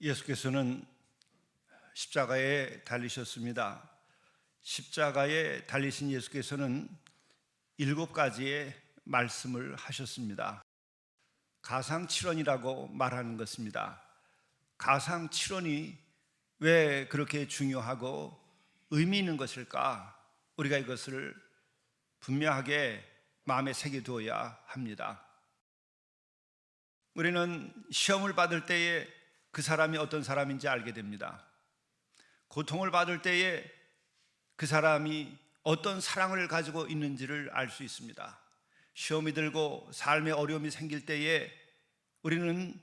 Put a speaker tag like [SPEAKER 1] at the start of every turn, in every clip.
[SPEAKER 1] 예수께서는 십자가에 달리셨습니다. 십자가에 달리신 예수께서는 7가지의 말씀을 하셨습니다. 가상칠언이라고 말하는 것입니다. 가상칠언이 왜 그렇게 중요하고 의미 있는 것일까? 우리가 이것을 분명하게 마음에 새겨두어야 합니다. 우리는 시험을 받을 때에 그 사람이 어떤 사람인지 알게 됩니다. 고통을 받을 때에 그 사람이 어떤 사랑을 가지고 있는지를 알 수 있습니다. 시험이 들고 삶의 어려움이 생길 때에 우리는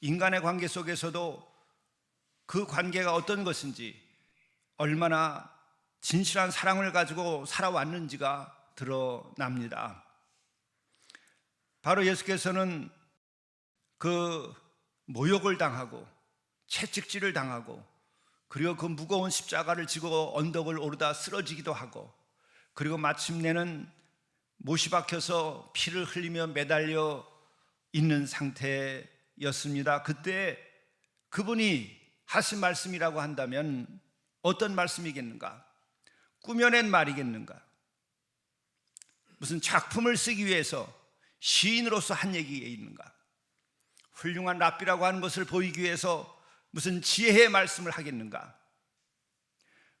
[SPEAKER 1] 인간의 관계 속에서도 그 관계가 어떤 것인지, 얼마나 진실한 사랑을 가지고 살아왔는지가 드러납니다. 바로 예수께서는 그 모욕을 당하고 채찍질을 당하고, 그리고 그 무거운 십자가를 지고 언덕을 오르다 쓰러지기도 하고, 그리고 마침내는 못이 박혀서 피를 흘리며 매달려 있는 상태였습니다. 그때 그분이 하신 말씀이라고 한다면 어떤 말씀이겠는가? 꾸며낸 말이겠는가? 무슨 작품을 쓰기 위해서 시인으로서 한 얘기에 있는가? 훌륭한 랍비라고 하는 것을 보이기 위해서 무슨 지혜의 말씀을 하겠는가?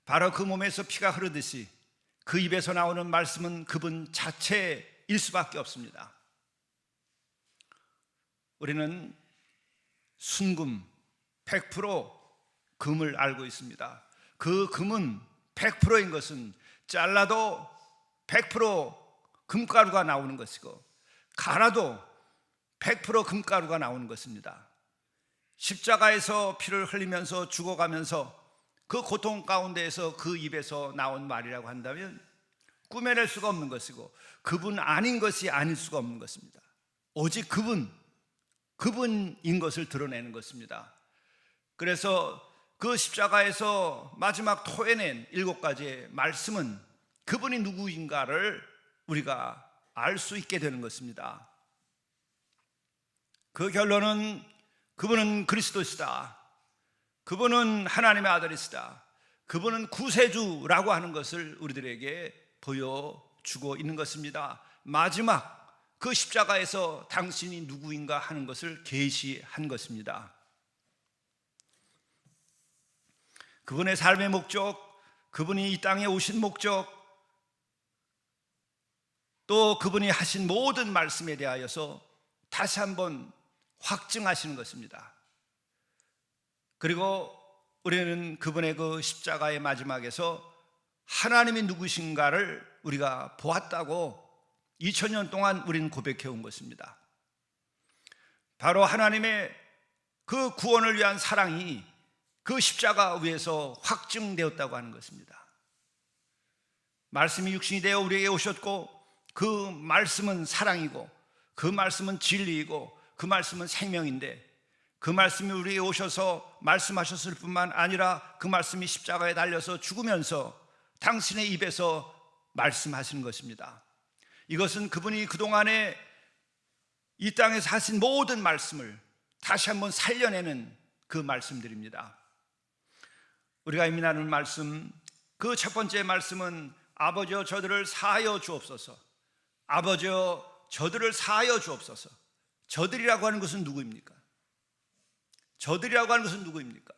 [SPEAKER 1] 바로 그 몸에서 피가 흐르듯이 그 입에서 나오는 말씀은 그분 자체일 수밖에 없습니다. 우리는 순금 100% 금을 알고 있습니다. 그 금은 100%인 것은 잘라도 100% 금가루가 나오는 것이고, 갈아도 100% 금가루가 나오는 것입니다. 십자가에서 피를 흘리면서 죽어가면서 그 고통 가운데에서 그 입에서 나온 말이라고 한다면 꾸며낼 수가 없는 것이고, 그분 아닌 것이 아닐 수가 없는 것입니다. 오직 그분인 것을 드러내는 것입니다. 그래서 그 십자가에서 마지막 토해낸 7가지의 말씀은 그분이 누구인가를 우리가 알 수 있게 되는 것입니다. 그 결론은 그분은 그리스도시다, 그분은 하나님의 아들이시다, 그분은 구세주라고 하는 것을 우리들에게 보여주고 있는 것입니다. 마지막 그 십자가에서 당신이 누구인가 하는 것을 계시한 것입니다. 그분의 삶의 목적, 그분이 이 땅에 오신 목적, 또 그분이 하신 모든 말씀에 대하여서 다시 한번 확증하시는 것입니다. 그리고 우리는 그분의 그 십자가의 마지막에서 하나님이 누구신가를 우리가 보았다고 2000년 동안 우리는 고백해 온 것입니다. 바로 하나님의 그 구원을 위한 사랑이 그 십자가 위에서 확증되었다고 하는 것입니다. 말씀이 육신이 되어 우리에게 오셨고, 그 말씀은 사랑이고, 그 말씀은 진리이고, 그 말씀은 생명인데, 그 말씀이 우리에게 오셔서 말씀하셨을 뿐만 아니라 그 말씀이 십자가에 달려서 죽으면서 당신의 입에서 말씀하시는 것입니다. 이것은 그분이 그동안에 이 땅에서 하신 모든 말씀을 다시 한번 살려내는 그 말씀들입니다. 우리가 이미 나눈 말씀, 그 첫 번째 말씀은 아버지여 저들을 사하여 주옵소서. 아버지여 저들을 사하여 주옵소서. 저들이라고 하는 것은 누구입니까? 저들이라고 하는 것은 누구입니까?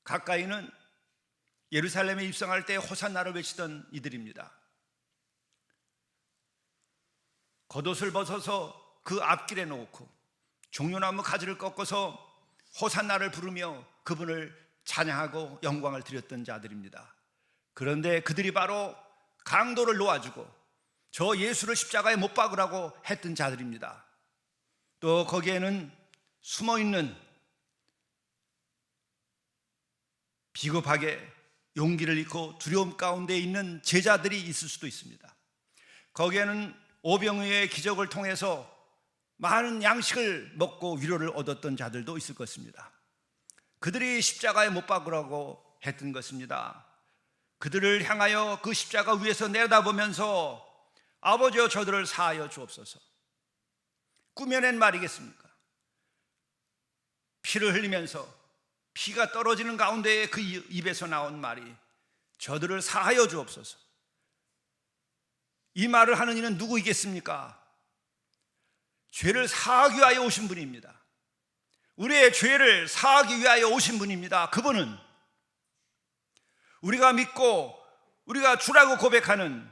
[SPEAKER 1] 가까이는 예루살렘에 입성할 때 호산나를 외치던 이들입니다. 겉옷을 벗어서 그 앞길에 놓고 종려나무 가지를 꺾어서 호산나를 부르며 그분을 찬양하고 영광을 드렸던 자들입니다. 그런데 그들이 바로 강도를 놓아주고 저 예수를 십자가에 못 박으라고 했던 자들입니다. 또 거기에는 숨어있는, 비겁하게 용기를 잃고 두려움 가운데 있는 제자들이 있을 수도 있습니다. 거기에는 오병이어의 기적을 통해서 많은 양식을 먹고 위로를 얻었던 자들도 있을 것입니다. 그들이 십자가에 못 박으라고 했던 것입니다. 그들을 향하여 그 십자가 위에서 내려다보면서 아버지여 저들을 사하여 주옵소서. 꾸며낸 말이겠습니까? 피를 흘리면서 피가 떨어지는 가운데에 그 입에서 나온 말이 저들을 사하여 주옵소서. 이 말을 하는 이는 누구이겠습니까? 죄를 사하기 위하여 오신 분입니다. 우리의 죄를 사하기 위하여 오신 분입니다. 그분은 우리가 믿고 우리가 주라고 고백하는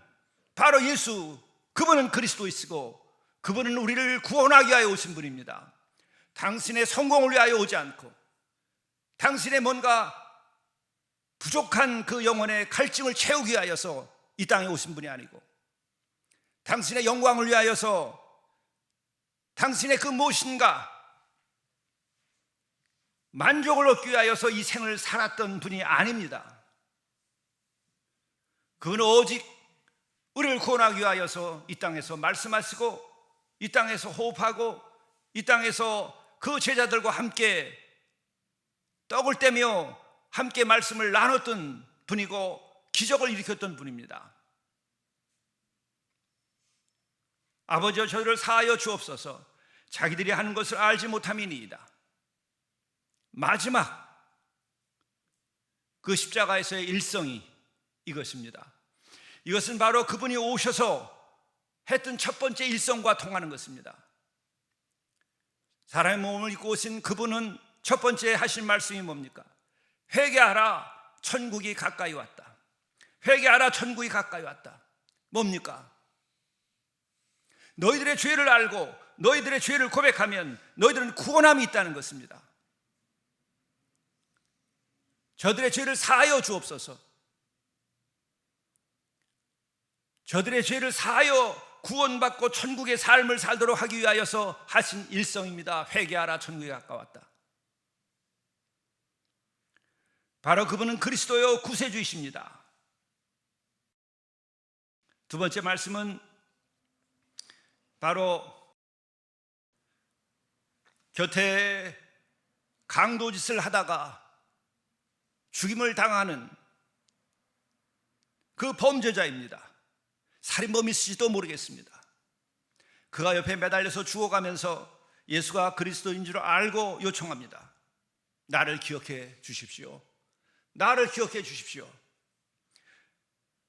[SPEAKER 1] 바로 예수, 그분은 그리스도이시고 그분은 우리를 구원하기 위하여 오신 분입니다. 당신의 성공을 위하여 오지 않고 당신의 뭔가 부족한 그 영혼의 갈증을 채우기 위하여서 이 땅에 오신 분이 아니고 당신의 영광을 위하여서 당신의 그 무엇인가 만족을 얻기 위하여서 이 생을 살았던 분이 아닙니다. 그는 오직 우리를 구원하기 위하여서 이 땅에서 말씀하시고 이 땅에서 호흡하고 이 땅에서 그 제자들과 함께 떡을 떼며 함께 말씀을 나눴던 분이고 기적을 일으켰던 분입니다. 아버지여 저희를 사하여 주옵소서. 자기들이 하는 것을 알지 못함이니이다. 마지막 그 십자가에서의 일성이 이것입니다. 이것은 바로 그분이 오셔서 했던 첫 번째 일성과 통하는 것입니다. 사람의 몸을 입고 오신 그분은 첫 번째 하신 말씀이 뭡니까? 회개하라, 천국이 가까이 왔다. 회개하라, 천국이 가까이 왔다. 뭡니까? 너희들의 죄를 알고 너희들의 죄를 고백하면 너희들은 구원함이 있다는 것입니다. 저들의 죄를 사하여 주옵소서. 저들의 죄를 사하여 구원받고 천국의 삶을 살도록 하기 위하여서 하신 일성입니다. 회개하라, 천국이 가까웠다. 바로 그분은 그리스도요 구세주이십니다. 두 번째 말씀은 바로 곁에 강도짓을 하다가 죽임을 당하는 그 범죄자입니다. 살인범일지도 모르겠습니다. 그가 옆에 매달려서 죽어가면서 예수가 그리스도인 줄 알고 요청합니다. 나를 기억해 주십시오. 나를 기억해 주십시오.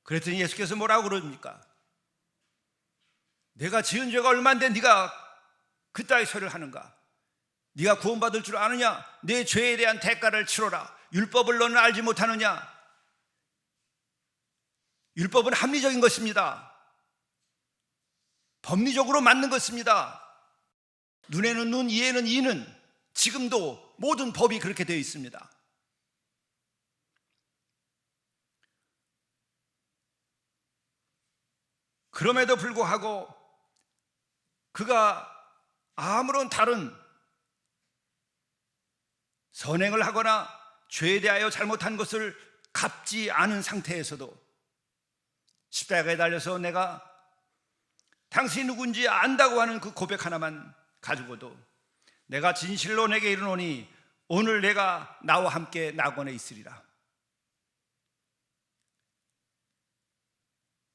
[SPEAKER 1] 그랬더니 예수께서 뭐라고 그럽니까? 내가 지은 죄가 얼마인데 네가 그따위 소리를 하는가? 네가 구원받을 줄 아느냐? 내 죄에 대한 대가를 치러라. 율법을 너는 알지 못하느냐? 율법은 합리적인 것입니다. 법리적으로 맞는 것입니다. 눈에는 눈, 이에는 이는 지금도 모든 법이 그렇게 되어 있습니다. 그럼에도 불구하고 그가 아무런 다른 선행을 하거나 죄에 대하여 잘못한 것을 갚지 않은 상태에서도 십자가에 달려서 내가 당신이 누군지 안다고 하는 그 고백 하나만 가지고도 내가 진실로 내게 이르노니 오늘 내가 나와 함께 낙원에 있으리라.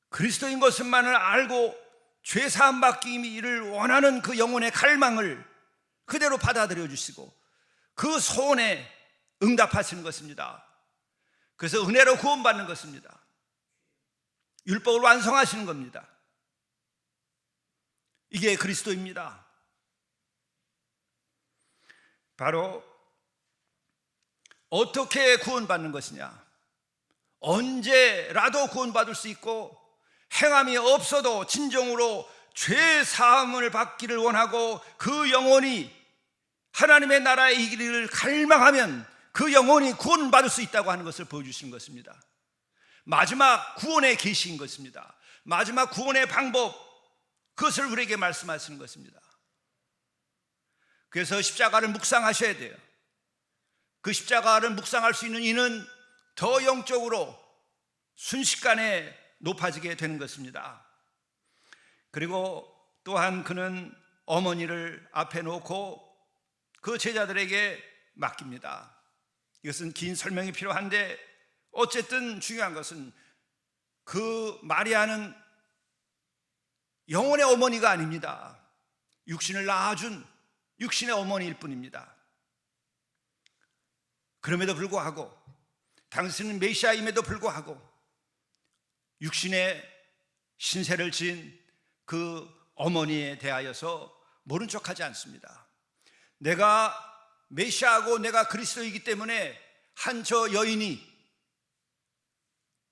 [SPEAKER 1] 그리스도인 것만을 알고 죄사함 받기를 원하는 그 영혼의 갈망을 그대로 받아들여 주시고 그 소원에 응답하시는 것입니다. 그래서 은혜로 구원받는 것입니다. 율법을 완성하시는 겁니다. 이게 그리스도입니다. 바로 어떻게 구원받는 것이냐? 언제라도 구원받을 수 있고 행함이 없어도 진정으로 죄 사함을 받기를 원하고 그 영혼이 하나님의 나라에 이기를 갈망하면 그 영혼이 구원받을 수 있다고 하는 것을 보여주시는 것입니다. 마지막 구원의 계시인 것입니다. 마지막 구원의 방법, 그것을 우리에게 말씀하시는 것입니다. 그래서 십자가를 묵상하셔야 돼요. 그 십자가를 묵상할 수 있는 이는 더 영적으로 순식간에 높아지게 되는 것입니다. 그리고 또한 그는 어머니를 앞에 놓고 그 제자들에게 맡깁니다. 이것은 긴 설명이 필요한데 어쨌든 중요한 것은 그 마리아는 영혼의 어머니가 아닙니다. 육신을 낳아준 육신의 어머니일 뿐입니다. 그럼에도 불구하고, 당신은 메시아임에도 불구하고 육신의 신세를 진 그 어머니에 대하여서 모른 척하지 않습니다. 내가 메시아고 내가 그리스도이기 때문에 한 저 여인이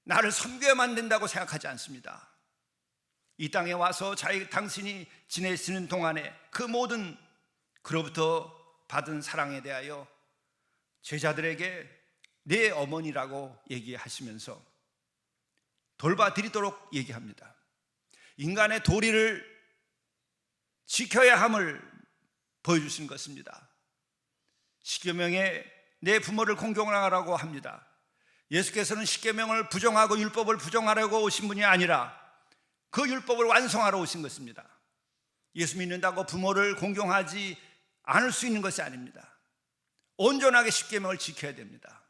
[SPEAKER 1] 나를 섬겨야만 된다고 생각하지 않습니다. 이 땅에 와서 당신이 지내시는 동안에 그 모든 그로부터 받은 사랑에 대하여 제자들에게 내 어머니라고 얘기하시면서 돌봐드리도록 얘기합니다. 인간의 도리를 지켜야 함을 보여주신 것입니다. 십계명에 내 부모를 공경하라고 합니다. 예수께서는 십계명을 부정하고 율법을 부정하려고 오신 분이 아니라 그 율법을 완성하러 오신 것입니다. 예수 믿는다고 부모를 공경하지 않을 수 있는 것이 아닙니다. 온전하게 십계명을 지켜야 됩니다.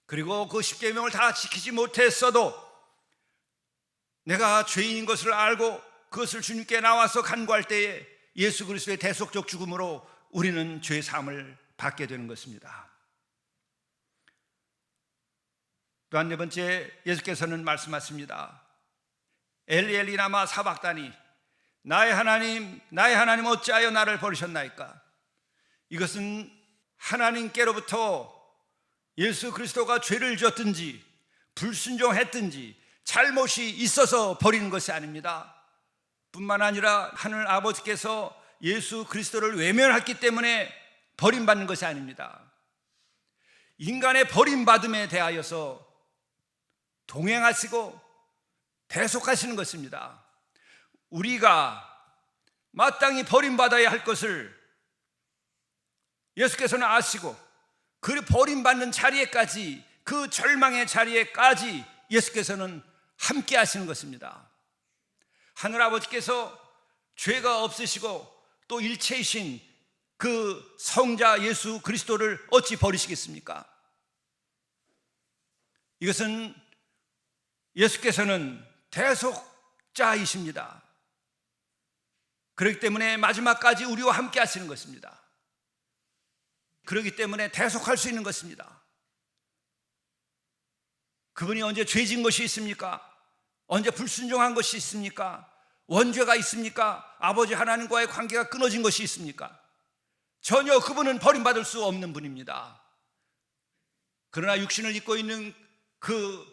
[SPEAKER 1] 그리고 그 십계명을 다 지키지 못했어도 내가 죄인인 것을 알고 그것을 주님께 나와서 간구할 때에 예수 그리스도의 대속적 죽음으로 우리는 죄 사함을 받게 되는 것입니다. 또한 네 번째, 예수께서는 말씀하십니다. 엘리 엘리 라마 사박다니, 나의 하나님 어찌하여 나를 버리셨나이까. 이것은 하나님께로부터 예수 그리스도가 죄를 지었든지 불순종했든지 잘못이 있어서 버리는 것이 아닙니다. 뿐만 아니라 하늘 아버지께서 예수 그리스도를 외면했기 때문에 버림받는 것이 아닙니다. 인간의 버림받음에 대하여서 동행하시고 대속하시는 것입니다. 우리가 마땅히 버림받아야 할 것을 예수께서는 아시고 그 버림받는 자리에까지, 그 절망의 자리에까지 예수께서는 함께 하시는 것입니다. 하늘아버지께서 죄가 없으시고 또 일체이신 그 성자 예수 그리스도를 어찌 버리시겠습니까? 이것은 예수께서는 대속자이십니다. 그렇기 때문에 마지막까지 우리와 함께 하시는 것입니다. 그렇기 때문에 대속할 수 있는 것입니다. 그분이 언제 죄진 것이 있습니까? 언제 불순종한 것이 있습니까? 원죄가 있습니까? 아버지 하나님과의 관계가 끊어진 것이 있습니까? 전혀. 그분은 버림받을 수 없는 분입니다. 그러나 육신을 입고 있는 그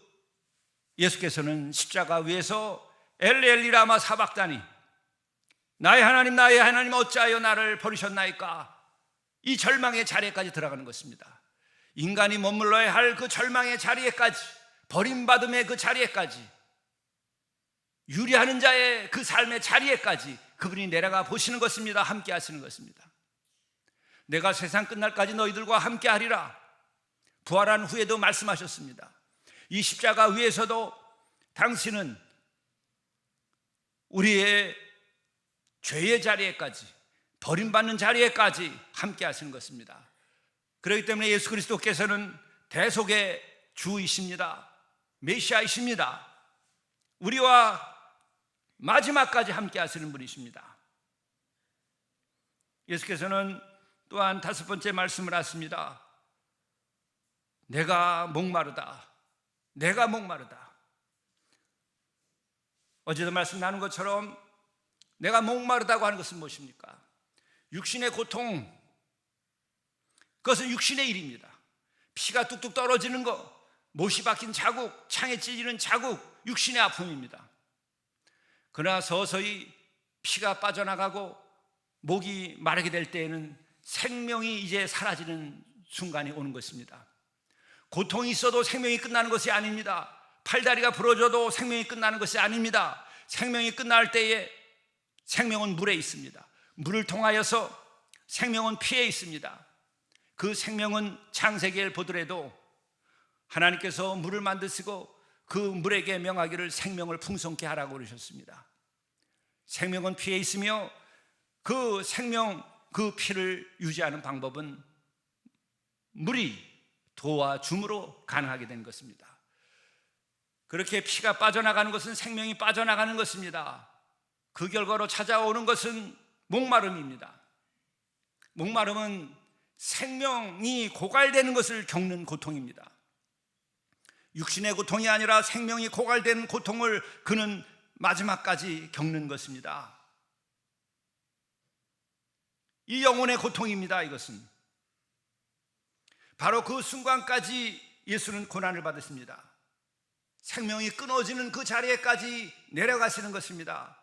[SPEAKER 1] 예수께서는 십자가 위에서 엘리 엘리 라마 사박다니, 나의 하나님 어찌하여 나를 버리셨나이까. 이 절망의 자리에까지 들어가는 것입니다. 인간이 머물러야 할 그 절망의 자리에까지, 버림받음의 그 자리에까지, 유리하는 자의 그 삶의 자리에까지 그분이 내려가 보시는 것입니다. 함께 하시는 것입니다. 내가 세상 끝날까지 너희들과 함께 하리라 부활한 후에도 말씀하셨습니다. 이 십자가 위에서도 당신은 우리의 죄의 자리에까지, 버림받는 자리에까지 함께 하시는 것입니다. 그렇기 때문에 예수 그리스도께서는 대속의 주이십니다. 메시아이십니다. 우리와 마지막까지 함께 하시는 분이십니다. 예수께서는 또한 다섯 번째 말씀을 하십니다. 내가 목마르다. 내가 목마르다. 어제도 말씀 나눈 것처럼 내가 목마르다고 하는 것은 무엇입니까? 육신의 고통, 그것은 육신의 일입니다. 피가 뚝뚝 떨어지는 것, 못이 박힌 자국, 창에 찔리는 자국, 육신의 아픔입니다. 그러나 서서히 피가 빠져나가고 목이 마르게 될 때에는 생명이 이제 사라지는 순간이 오는 것입니다. 고통이 있어도 생명이 끝나는 것이 아닙니다. 팔다리가 부러져도 생명이 끝나는 것이 아닙니다. 생명이 끝날 때에 생명은 물에 있습니다. 물을 통하여서 생명은 피에 있습니다. 그 생명은 창세기를 보더라도 하나님께서 물을 만드시고 그 물에게 명하기를 생명을 풍성케 하라고 그러셨습니다. 생명은 피에 있으며 그 생명, 그 피를 유지하는 방법은 물이 도와줌으로 가능하게 된 것입니다. 그렇게 피가 빠져나가는 것은 생명이 빠져나가는 것입니다. 그 결과로 찾아오는 것은 목마름입니다. 목마름은 생명이 고갈되는 것을 겪는 고통입니다. 육신의 고통이 아니라 생명이 고갈되는 고통을 그는 마지막까지 겪는 것입니다. 이 영혼의 고통입니다. 이것은 바로 그 순간까지 예수는 고난을 받으십니다. 생명이 끊어지는 그 자리에까지 내려가시는 것입니다.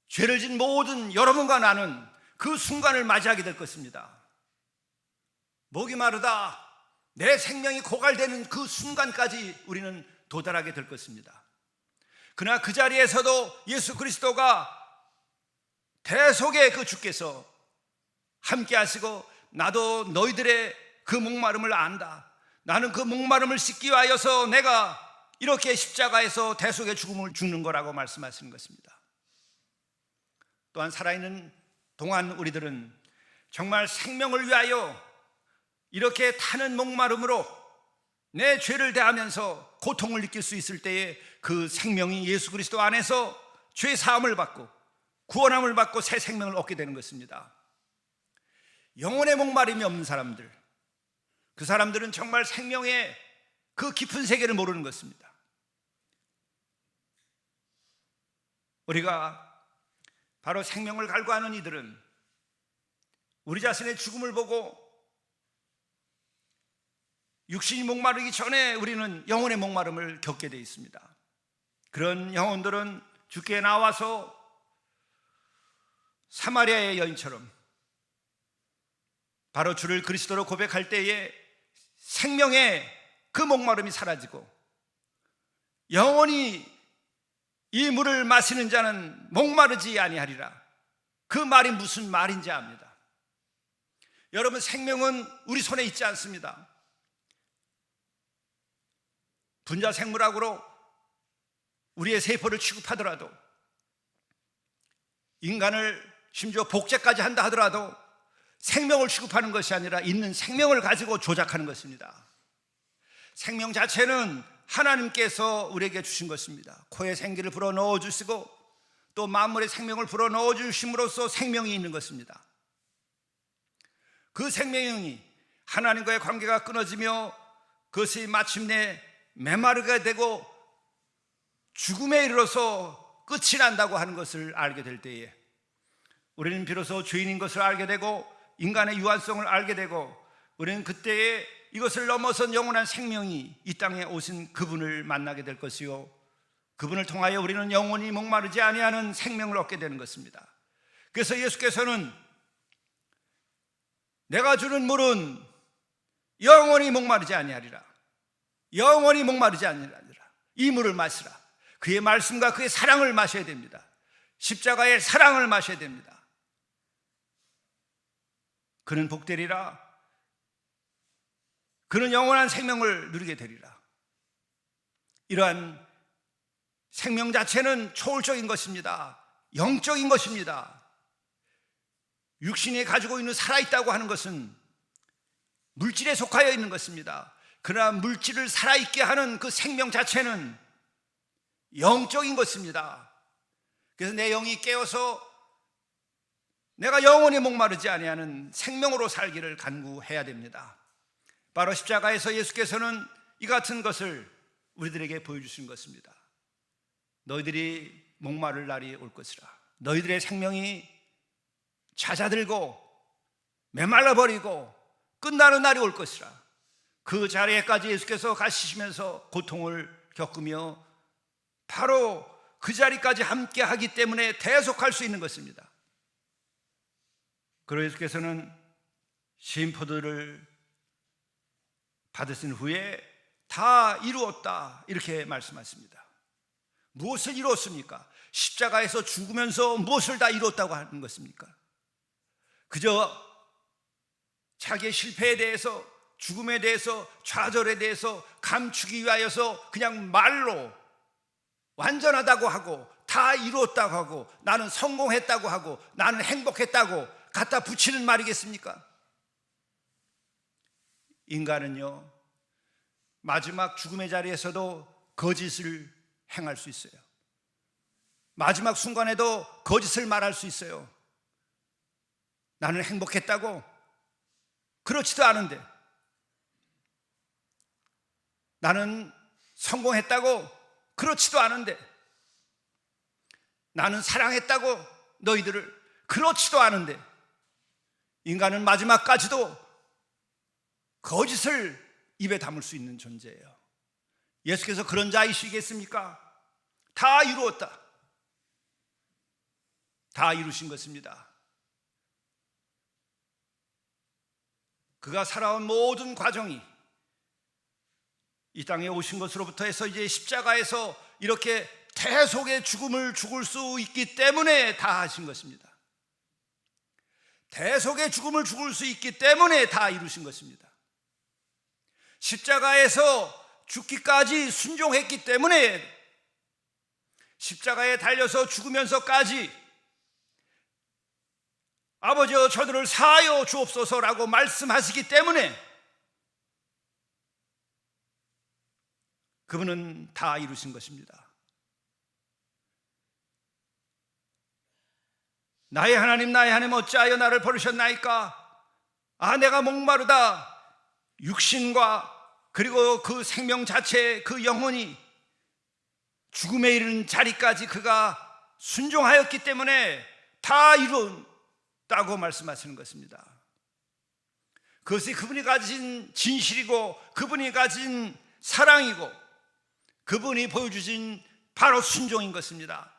[SPEAKER 1] 죄를 진 모든 여러분과 나는 그 순간을 맞이하게 될 것입니다. 목이 마르다 내 생명이 고갈되는 그 순간까지 우리는 도달하게 될 것입니다. 그러나 그 자리에서도 예수 그리스도가 대속의 그 주께서 함께 하시고 나도 너희들의 그 목마름을 안다. 나는 그 목마름을 씻기 위하여서 내가 이렇게 십자가에서 대속의 죽음을 죽는 거라고 말씀하시는 것입니다. 또한 살아있는 동안 우리들은 정말 생명을 위하여 이렇게 타는 목마름으로 내 죄를 대하면서 고통을 느낄 수 있을 때에 그 생명이 예수 그리스도 안에서 죄 사함을 받고 구원함을 받고 새 생명을 얻게 되는 것입니다. 영혼의 목마름이 없는 사람들, 그 사람들은 정말 생명의 그 깊은 세계를 모르는 것입니다. 우리가 바로 생명을 갈구하는 이들은 우리 자신의 죽음을 보고 육신이 목마르기 전에 우리는 영혼의 목마름을 겪게 되어 있습니다. 그런 영혼들은 주께 나와서 사마리아의 여인처럼 바로 주를 그리스도로 고백할 때에 생명의 그 목마름이 사라지고 영원히 이 물을 마시는 자는 목마르지 아니하리라. 그 말이 무슨 말인지 압니다. 여러분, 생명은 우리 손에 있지 않습니다. 분자생물학으로 우리의 세포를 취급하더라도, 인간을 심지어 복제까지 한다 하더라도 생명을 취급하는 것이 아니라 있는 생명을 가지고 조작하는 것입니다. 생명 자체는 하나님께서 우리에게 주신 것입니다. 코에 생기를 불어넣어 주시고 또 만물의 생명을 불어넣어 주심으로써 생명이 있는 것입니다. 그 생명이 하나님과의 관계가 끊어지며 그것이 마침내 메마르게 되고 죽음에 이르러서 끝이 난다고 하는 것을 알게 될 때에 우리는 비로소 죄인인 것을 알게 되고 인간의 유한성을 알게 되고 우리는 그때에 이것을 넘어선 영원한 생명이 이 땅에 오신 그분을 만나게 될 것이요, 그분을 통하여 우리는 영원히 목마르지 아니하는 생명을 얻게 되는 것입니다. 그래서 예수께서는 내가 주는 물은 영원히 목마르지 아니하리라, 영원히 목마르지 아니하리라. 이 물을 마시라. 그의 말씀과 그의 사랑을 마셔야 됩니다. 십자가의 사랑을 마셔야 됩니다. 그는 복되리라. 그는 영원한 생명을 누리게 되리라. 이러한 생명 자체는 초월적인 것입니다. 영적인 것입니다. 육신이 가지고 있는 살아있다고 하는 것은 물질에 속하여 있는 것입니다. 그러나 물질을 살아있게 하는 그 생명 자체는 영적인 것입니다. 그래서 내 영이 깨어서 내가 영원히 목마르지 아니하는 생명으로 살기를 간구해야 됩니다. 바로 십자가에서 예수께서는 이 같은 것을 우리들에게 보여주신 것입니다. 너희들이 목마를 날이 올 것이라. 너희들의 생명이 잦아들고 메말라버리고 끝나는 날이 올 것이라. 그 자리에까지 예수께서 가시면서 고통을 겪으며 바로 그 자리까지 함께 하기 때문에 대속할 수 있는 것입니다. 그리고 예수께서는 심포도를 받으신 후에 다 이루었다 이렇게 말씀하십니다. 무엇을 이루었습니까? 십자가에서 죽으면서 무엇을 다 이루었다고 하는 것입니까? 그저 자기의 실패에 대해서, 죽음에 대해서, 좌절에 대해서 감추기 위하여서 그냥 말로 완전하다고 하고 다 이루었다고 하고 나는 성공했다고 하고 나는 행복했다고 갖다 붙이는 말이겠습니까? 인간은요, 마지막 죽음의 자리에서도 거짓을 행할 수 있어요. 마지막 순간에도 거짓을 말할 수 있어요. 나는 행복했다고, 그렇지도 않은데, 나는 성공했다고 그렇지도 않은데, 나는 사랑했다고 너희들을 그렇지도 않은데, 인간은 마지막까지도 거짓을 입에 담을 수 있는 존재예요. 예수께서 그런 자이시겠습니까? 다 이루었다, 다 이루신 것입니다. 그가 살아온 모든 과정이 이 땅에 오신 것으로부터 해서 이제 십자가에서 이렇게 대속의 죽음을 죽을 수 있기 때문에 다 하신 것입니다. 대속의 죽음을 죽을 수 있기 때문에 다 이루신 것입니다. 십자가에서 죽기까지 순종했기 때문에, 십자가에 달려서 죽으면서까지 아버지여 저들을 사하여 주옵소서라고 말씀하시기 때문에 그분은 다 이루신 것입니다. 나의 하나님 나의 하나님 어찌하여 나를 버리셨나이까? 아, 내가 목마르다. 육신과 그리고 그 생명 자체, 그 영혼이 죽음에 이르는 자리까지 그가 순종하였기 때문에 다 이뤘다고 말씀하시는 것입니다. 그것이 그분이 가진 진실이고 그분이 가진 사랑이고 그분이 보여주신 바로 순종인 것입니다.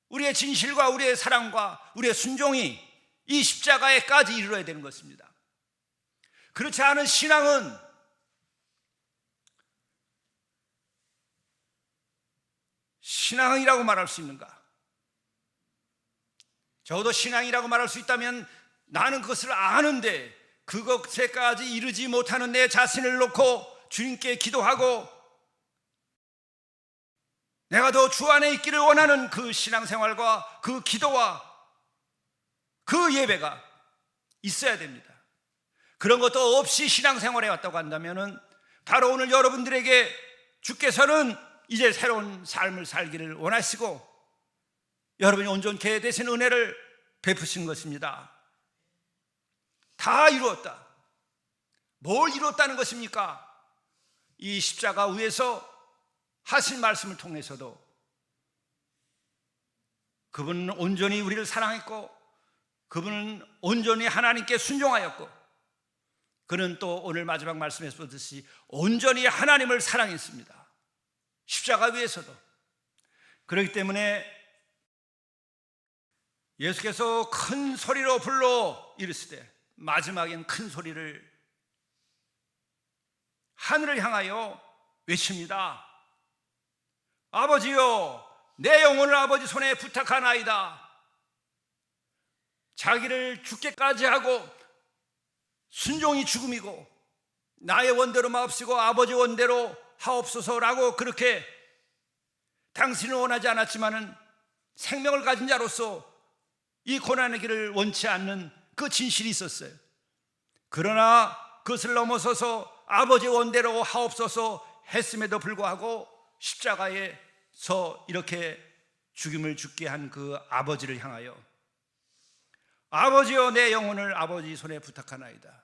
[SPEAKER 1] 우리의 진실과 우리의 사랑과 우리의 순종이 이 십자가에까지 이르러야 되는 것입니다. 그렇지 않은 신앙은 신앙이라고 말할 수 있는가? 적어도 신앙이라고 말할 수 있다면 나는 그것을 아는데 그것에까지 이르지 못하는 내 자신을 놓고 주님께 기도하고 내가 더 주 안에 있기를 원하는 그 신앙생활과 그 기도와 그 예배가 있어야 됩니다. 그런 것도 없이 신앙생활에 왔다고 한다면 바로 오늘 여러분들에게 주께서는 이제 새로운 삶을 살기를 원하시고 여러분이 온전케 되신 은혜를 베푸신 것입니다. 다 이루었다. 뭘 이루었다는 것입니까? 이 십자가 위에서 하신 말씀을 통해서도 그분은 온전히 우리를 사랑했고 그분은 온전히 하나님께 순종하였고 그는 또 오늘 마지막 말씀에서 보듯이 온전히 하나님을 사랑했습니다. 십자가 위에서도. 그렇기 때문에 예수께서 큰 소리로 불러 이르시되 마지막엔 큰 소리를 하늘을 향하여 외칩니다. 아버지여 내 영혼을 아버지 손에 부탁하나이다. 자기를 죽게까지 하고 순종이 죽음이고 나의 원대로 마옵시고 아버지 원대로 하옵소서라고 그렇게 당신을 원하지 않았지만은 생명을 가진 자로서 이 고난의 길을 원치 않는 그 진실이 있었어요. 그러나 그것을 넘어서서 아버지 원대로 하옵소서 했음에도 불구하고 십자가에서 이렇게 죽임을 죽게 한 그 아버지를 향하여 아버지여 내 영혼을 아버지 손에 부탁하나이다.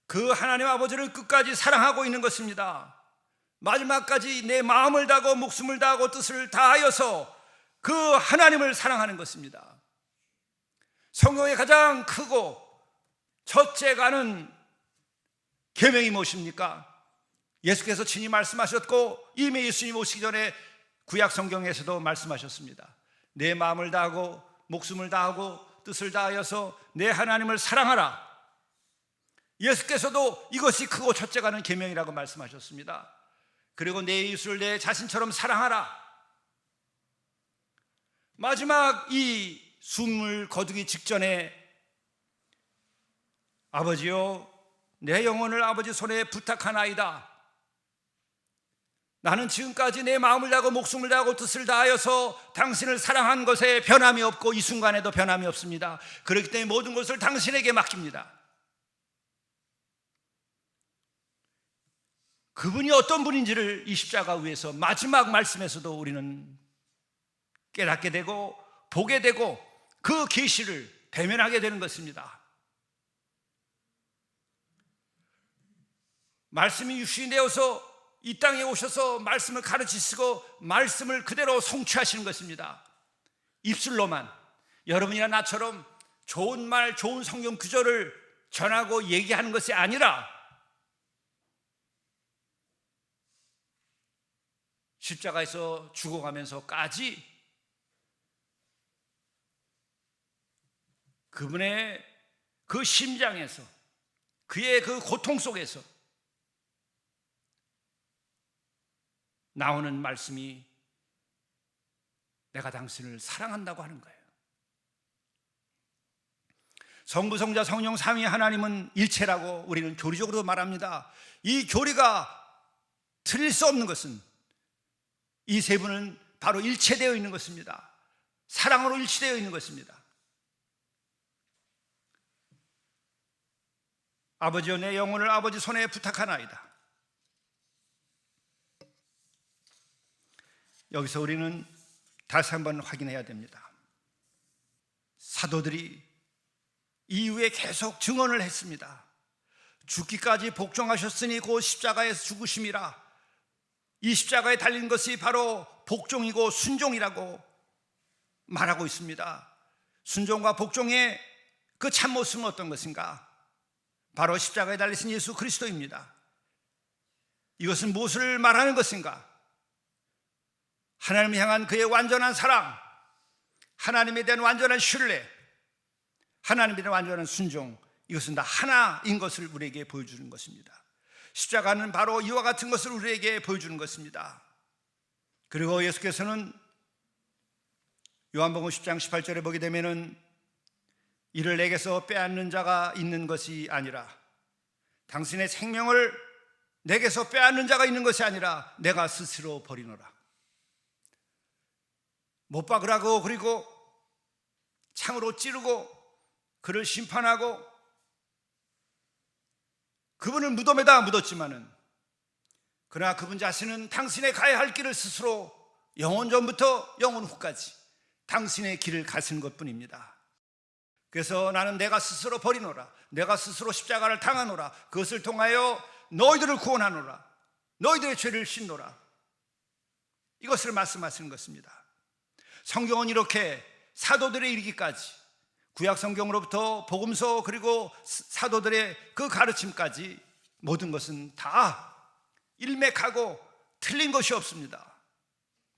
[SPEAKER 1] 그 하나님 아버지를 끝까지 사랑하고 있는 것입니다. 마지막까지 내 마음을 다하고 목숨을 다하고 뜻을 다하여서 그 하나님을 사랑하는 것입니다. 성경의 가장 크고 첫째 가는 계명이 무엇입니까? 예수께서 친히 말씀하셨고 이미 예수님 오시기 전에 구약 성경에서도 말씀하셨습니다. 내 마음을 다하고 목숨을 다하고 뜻을 다하여서 내 하나님을 사랑하라. 예수께서도 이것이 크고 첫째 가는 계명이라고 말씀하셨습니다. 그리고 내 이웃을 내 자신처럼 사랑하라. 마지막 이 숨을 거두기 직전에 아버지여 내 영혼을 아버지 손에 부탁하나이다. 나는 지금까지 내 마음을 다하고 목숨을 다하고 뜻을 다하여서 당신을 사랑한 것에 변함이 없고 이 순간에도 변함이 없습니다. 그렇기 때문에 모든 것을 당신에게 맡깁니다. 그분이 어떤 분인지를 이 십자가 위에서 마지막 말씀에서도 우리는 깨닫게 되고 보게 되고 그 계시를 대면하게 되는 것입니다. 말씀이 육신이 되어서 이 땅에 오셔서 말씀을 가르치시고 말씀을 그대로 성취하시는 것입니다. 입술로만 여러분이나 나처럼 좋은 말, 좋은 성경 구절을 전하고 얘기하는 것이 아니라 십자가에서 죽어가면서까지 그분의 그 심장에서, 그의 그 고통 속에서 나오는 말씀이 내가 당신을 사랑한다고 하는 거예요. 성부, 성자, 성령 삼위 하나님은 일체라고 우리는 교리적으로 말합니다. 이 교리가 틀릴 수 없는 것은 이 세 분은 바로 일체되어 있는 것입니다. 사랑으로 일치되어 있는 것입니다. 아버지여, 내 영혼을 아버지 손에 부탁하나이다. 여기서 우리는 다시 한번 확인해야 됩니다. 사도들이 이후에 계속 증언을 했습니다. 죽기까지 복종하셨으니 곧 십자가에서 죽으심이라. 이 십자가에 달린 것이 바로 복종이고 순종이라고 말하고 있습니다. 순종과 복종의 그 참모습은 어떤 것인가? 바로 십자가에 달리신 예수 그리스도입니다. 이것은 무엇을 말하는 것인가? 하나님을 향한 그의 완전한 사랑, 하나님에 대한 완전한 신뢰, 하나님에 대한 완전한 순종, 이것은 다 하나인 것을 우리에게 보여주는 것입니다. 십자가는 바로 이와 같은 것을 우리에게 보여주는 것입니다. 그리고 예수께서는 요한복음 10장 18절에 보게 되면은 이를 내게서 빼앗는 자가 있는 것이 아니라, 당신의 생명을 내게서 빼앗는 자가 있는 것이 아니라 내가 스스로 버리노라. 못 박으라고, 그리고 창으로 찌르고 그를 심판하고 그분을 무덤에다 묻었지만은, 그러나 그분 자신은 당신의 가야 할 길을 스스로 영원 전부터 영원 후까지 당신의 길을 가신 것뿐입니다. 그래서 나는 내가 스스로 버리노라, 내가 스스로 십자가를 당하노라, 그것을 통하여 너희들을 구원하노라, 너희들의 죄를 씻노라, 이것을 말씀하시는 것입니다. 성경은 이렇게 사도들에 이르기까지, 구약 성경으로부터 복음서 그리고 사도들의 그 가르침까지 모든 것은 다 일맥하고 틀린 것이 없습니다.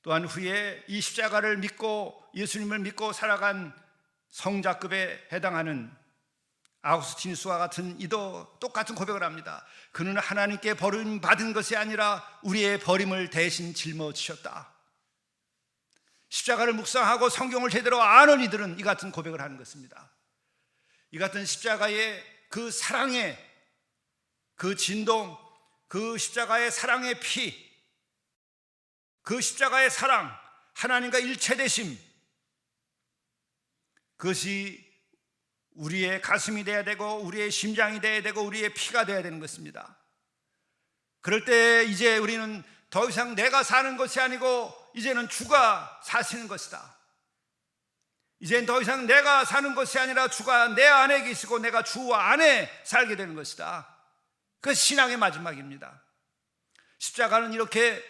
[SPEAKER 1] 또한 후에 이 십자가를 믿고 예수님을 믿고 살아간 성자급에 해당하는 아우구스티누스와 같은 이도 똑같은 고백을 합니다. 그는 하나님께 버림받은 것이 아니라 우리의 버림을 대신 짊어지셨다. 십자가를 묵상하고 성경을 제대로 아는 이들은 이 같은 고백을 하는 것입니다. 이 같은 십자가의 그 사랑의 그 진동, 그 십자가의 사랑의 피, 그 십자가의 사랑, 하나님과 일체되심, 그것이 우리의 가슴이 되어야 되고 우리의 심장이 되어야 되고 우리의 피가 되어야 되는 것입니다. 그럴 때 이제 우리는 더 이상 내가 사는 것이 아니고 이제는 주가 사시는 것이다. 이제는 더 이상 내가 사는 것이 아니라 주가 내 안에 계시고 내가 주 안에 살게 되는 것이다. 그것이 신앙의 마지막입니다. 십자가는 이렇게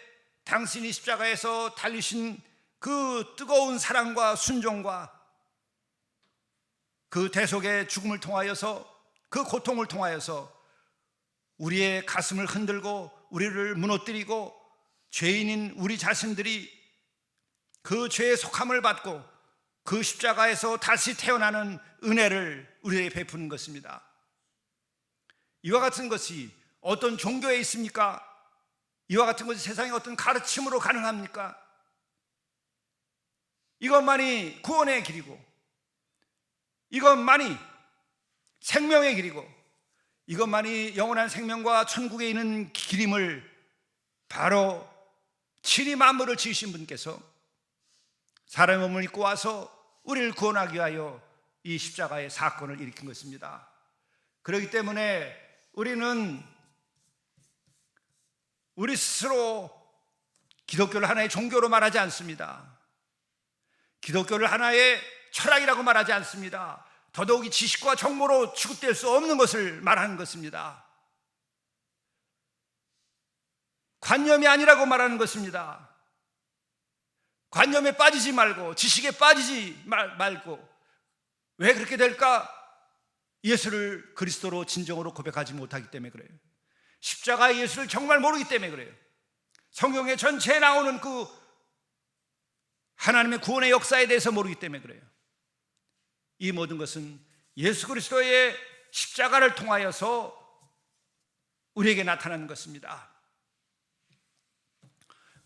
[SPEAKER 1] 당신이 십자가에서 달리신 그 뜨거운 사랑과 순종과 그 대속의 죽음을 통하여서, 그 고통을 통하여서 우리의 가슴을 흔들고 우리를 무너뜨리고 죄인인 우리 자신들이 그 죄의 속함을 받고 그 십자가에서 다시 태어나는 은혜를 우리에게 베푸는 것입니다. 이와 같은 것이 어떤 종교에 있습니까? 이와 같은 것이 세상의 어떤 가르침으로 가능합니까? 이것만이 구원의 길이고, 이것만이 생명의 길이고, 이것만이 영원한 생명과 천국에 있는 길임을 바로 친히 만물을 지으신 분께서 사람의 몸을 입고 와서 우리를 구원하기 위하여 이 십자가의 사건을 일으킨 것입니다. 그렇기 때문에 우리는 우리 스스로 기독교를 하나의 종교로 말하지 않습니다. 기독교를 하나의 철학이라고 말하지 않습니다. 더더욱이 지식과 정보로 취급될 수 없는 것을 말하는 것입니다. 관념이 아니라고 말하는 것입니다. 관념에 빠지지 말고, 지식에 빠지지 말고. 왜 그렇게 될까? 예수를 그리스도로 진정으로 고백하지 못하기 때문에 그래요. 십자가의 예수를 정말 모르기 때문에 그래요. 성경의 전체에 나오는 그 하나님의 구원의 역사에 대해서 모르기 때문에 그래요. 이 모든 것은 예수 그리스도의 십자가를 통하여서 우리에게 나타나는 것입니다.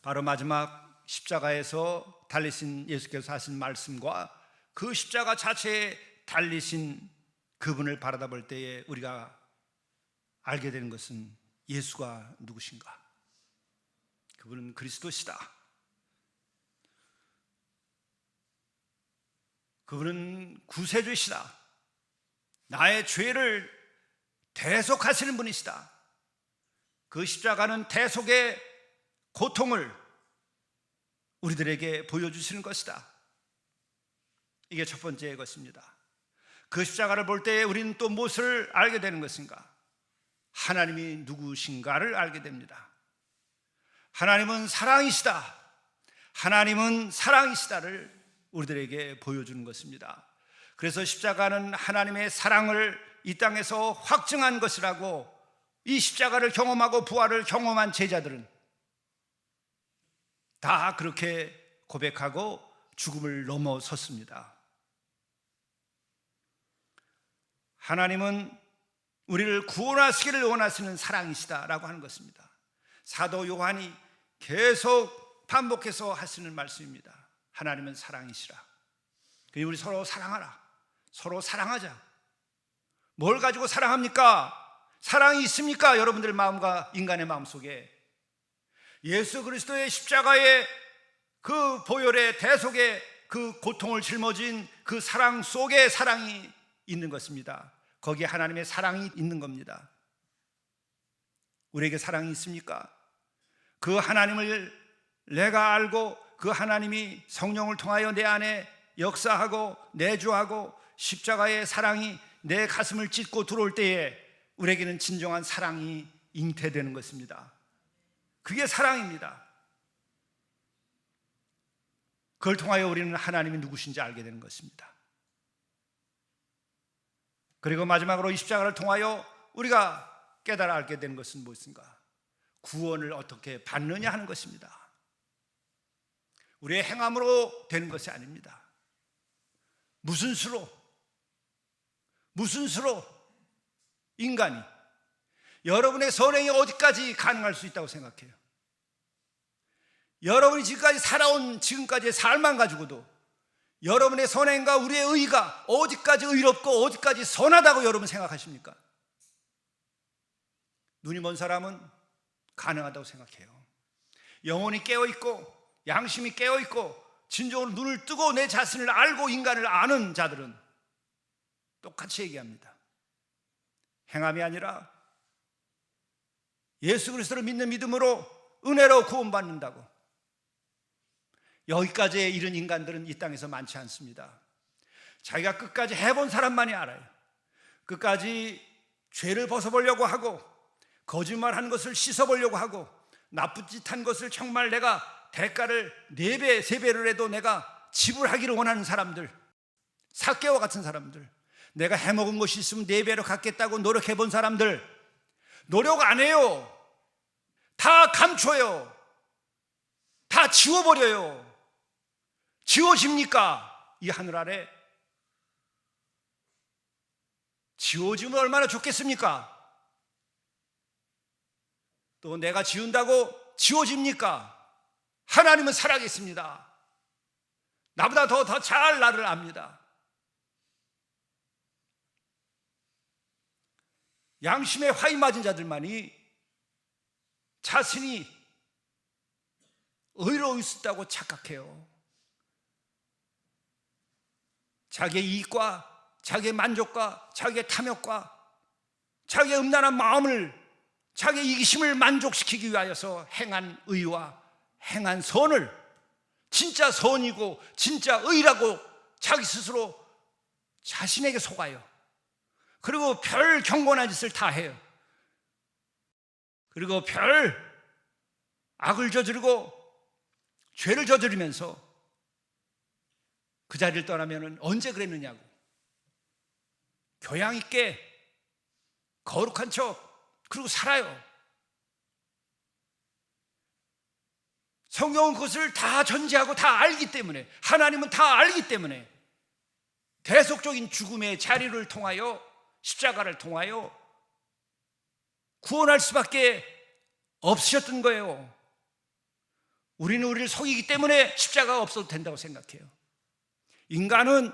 [SPEAKER 1] 바로 마지막 십자가에서 달리신 예수께서 하신 말씀과 그 십자가 자체에 달리신 그분을 바라다 볼 때에 우리가 알게 되는 것은 예수가 누구신가? 그분은 그리스도시다. 그분은 구세주시다. 나의 죄를 대속하시는 분이시다. 그 십자가는 대속의 고통을 우리들에게 보여주시는 것이다. 이게 첫 번째 것입니다. 그 십자가를 볼 때 우리는 또 무엇을 알게 되는 것인가? 하나님이 누구신가를 알게 됩니다. 하나님은 사랑이시다. 하나님은 사랑이시다를 우리들에게 보여주는 것입니다. 그래서 십자가는 하나님의 사랑을 이 땅에서 확증한 것이라고 이 십자가를 경험하고 부활을 경험한 제자들은 다 그렇게 고백하고 죽음을 넘어섰습니다. 하나님은 우리를 구원하시기를 원하시는 사랑이시다라고 하는 것입니다. 사도 요한이 계속 반복해서 하시는 말씀입니다. 하나님은 사랑이시라. 그리고 우리 서로 사랑하라. 서로 사랑하자. 뭘 가지고 사랑합니까? 사랑이 있습니까? 여러분들의 마음과 인간의 마음 속에 예수 그리스도의 십자가의 그 보혈의 대속의 그 고통을 짊어진 그 사랑 속에 사랑이 있는 것입니다. 거기에 하나님의 사랑이 있는 겁니다. 우리에게 사랑이 있습니까? 그 하나님을 내가 알고 그 하나님이 성령을 통하여 내 안에 역사하고 내주하고 십자가의 사랑이 내 가슴을 찢고 들어올 때에 우리에게는 진정한 사랑이 잉태되는 것입니다. 그게 사랑입니다. 그걸 통하여 우리는 하나님이 누구신지 알게 되는 것입니다. 그리고 마지막으로 이 십자가를 통하여 우리가 깨달아 알게 되는 것은 무엇인가? 구원을 어떻게 받느냐 하는 것입니다. 우리의 행함으로 되는 것이 아닙니다. 무슨 수로 인간이 여러분의 선행이 어디까지 가능할 수 있다고 생각해요? 여러분이 지금까지 살아온 지금까지의 삶만 가지고도 여러분의 선행과 우리의 의가 어디까지 의롭고 어디까지 선하다고 여러분 생각하십니까? 눈이 먼 사람은 가능하다고 생각해요. 영혼이 깨어있고 양심이 깨어있고 진정으로 눈을 뜨고 내 자신을 알고 인간을 아는 자들은 똑같이 얘기합니다. 행함이 아니라 예수 그리스도를 믿는 믿음으로 은혜로 구원받는다고. 여기까지에 이른 인간들은 이 땅에서 많지 않습니다. 자기가 끝까지 해본 사람만이 알아요. 끝까지 죄를 벗어보려고 하고 거짓말한 것을 씻어보려고 하고 나쁜 짓 한 것을 정말 내가 대가를 4배, 3배를 해도 내가 지불하기를 원하는 사람들, 삭개와 같은 사람들, 내가 해먹은 것이 있으면 4배로 갚겠다고 노력해본 사람들, 노력 안 해요. 다 감춰요. 다 지워버려요. 지워집니까? 이 하늘 아래 지워지면 얼마나 좋겠습니까? 또 내가 지운다고 지워집니까? 하나님은 살아계십니다. 나보다 더 잘 나를 압니다. 양심에 화이 맞은 자들만이 자신이 의로울 수 있다고 착각해요. 자기의 이익과 자기의 만족과 자기의 탐욕과 자기의 음란한 마음을, 자기의 이기심을 만족시키기 위하여서 행한 의와 행한 선을 진짜 선이고 진짜 의라고 자기 스스로 자신에게 속아요. 그리고 별 경건한 짓을 다 해요. 그리고 별 악을 저지르고 죄를 저지르면서 그 자리를 떠나면 언제 그랬느냐고. 교양 있게 거룩한 척 그리고 살아요. 성경은 그것을 다 전제하고 다 알기 때문에, 하나님은 다 알기 때문에 대속적인 죽음의 자리를 통하여, 십자가를 통하여 구원할 수밖에 없으셨던 거예요. 우리는 우리를 속이기 때문에 십자가가 없어도 된다고 생각해요. 인간은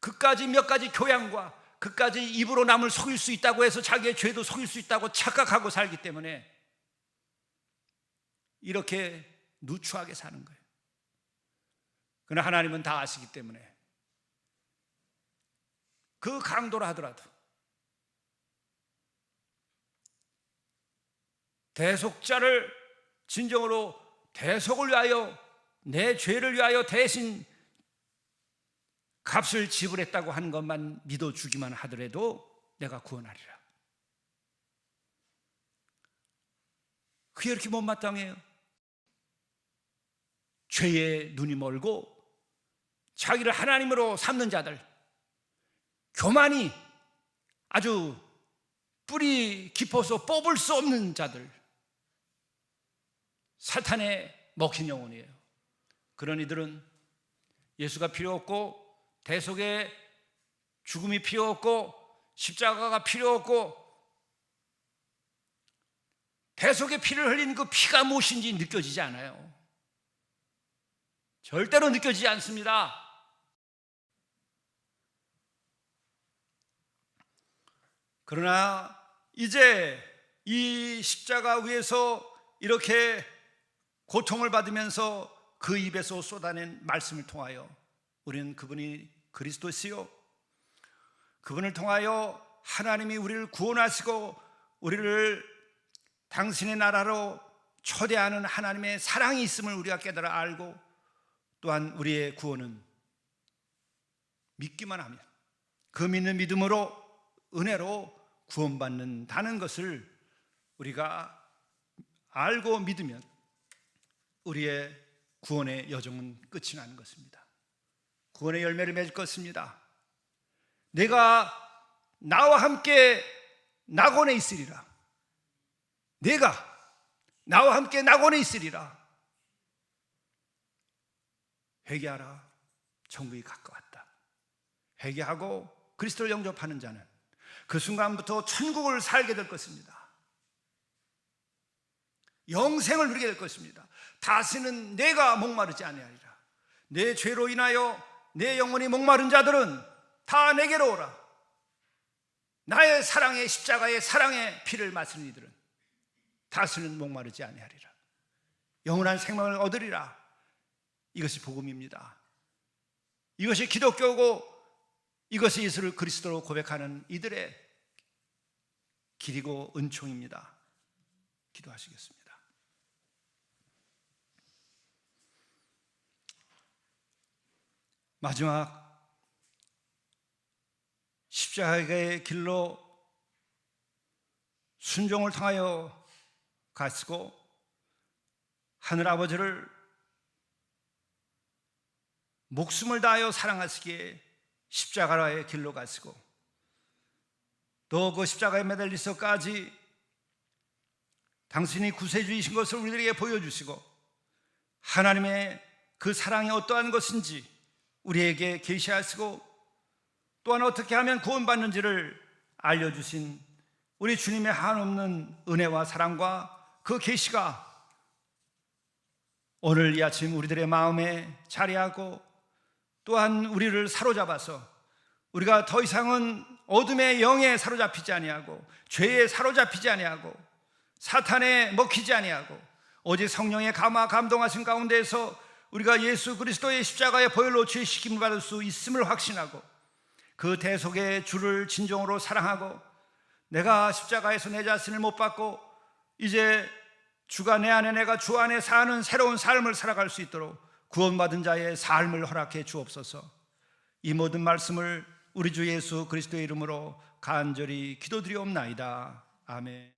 [SPEAKER 1] 그까지 몇 가지 교양과 그까지 입으로 남을 속일 수 있다고 해서 자기의 죄도 속일 수 있다고 착각하고 살기 때문에 이렇게 누추하게 사는 거예요. 그러나 하나님은 다 아시기 때문에 그 강도라 하더라도 대속자를 진정으로 대속을 위하여, 내 죄를 위하여 대신 값을 지불했다고 하는 것만 믿어주기만 하더라도 내가 구원하리라. 그게 이렇게 못마땅해요. 죄에 눈이 멀고 자기를 하나님으로 삼는 자들, 교만이 아주 뿌리 깊어서 뽑을 수 없는 자들, 사탄에 먹힌 영혼이에요. 그런 이들은 예수가 필요 없고, 대속의 죽음이 필요 없고, 십자가가 필요 없고, 대속의 피를 흘린 그 피가 무엇인지 느껴지지 않아요. 절대로 느껴지지 않습니다. 그러나 이제 이 십자가 위에서 이렇게 고통을 받으면서 그 입에서 쏟아낸 말씀을 통하여 우리는 그분이 그리스도시요, 그분을 통하여 하나님이 우리를 구원하시고 우리를 당신의 나라로 초대하는 하나님의 사랑이 있음을 우리가 깨달아 알고, 또한 우리의 구원은 믿기만 하면, 그 믿는 믿음으로, 은혜로 구원받는다는 것을 우리가 알고 믿으면 우리의 구원의 여정은 끝이 나는 것입니다. 구원의 열매를 맺을 것입니다. 내가 나와 함께 낙원에 있으리라. 내가 나와 함께 낙원에 있으리라. 회개하라, 천국이 가까웠다. 회개하고 그리스도를 영접하는 자는 그 순간부터 천국을 살게 될 것입니다. 영생을 누리게 될 것입니다. 다시는 내가 목마르지 아니하리라. 내 죄로 인하여 내 영혼이 목마른 자들은 다 내게로 오라. 나의 사랑의 십자가의 사랑의 피를 마시는 이들은 다시는 목마르지 아니하리라. 영원한 생명을 얻으리라. 이것이 복음입니다. 이것이 기독교고, 이것이 예수를 그리스도로 고백하는 이들의 길이고 은총입니다. 기도하시겠습니다. 마지막 십자가의 길로 순종을 통하여 가시고 하늘아버지를 목숨을 다하여 사랑하시기에 십자가의 길로 가시고, 또 그 십자가에 매달리서까지 당신이 구세주이신 것을 우리들에게 보여주시고 하나님의 그 사랑이 어떠한 것인지 우리에게 계시하시고, 또한 어떻게 하면 구원받는지를 알려주신 우리 주님의 한없는 은혜와 사랑과 그 계시가 오늘 이 아침 우리들의 마음에 자리하고, 또한 우리를 사로잡아서 우리가 더 이상은 어둠의 영에 사로잡히지 아니하고, 죄에 사로잡히지 아니하고, 사탄에 먹히지 아니하고, 오직 성령의 감화 감동하신 가운데에서 우리가 예수 그리스도의 십자가의 보혈로 죄식임을 받을 수 있음을 확신하고, 그 대속의 주를 진정으로 사랑하고, 내가 십자가에서 내 자신을 못 받고 이제 주가 내 안에, 내가 주 안에 사는 새로운 삶을 살아갈 수 있도록 구원받은 자의 삶을 허락해 주옵소서. 이 모든 말씀을 우리 주 예수 그리스도의 이름으로 간절히 기도드리옵나이다. 아멘.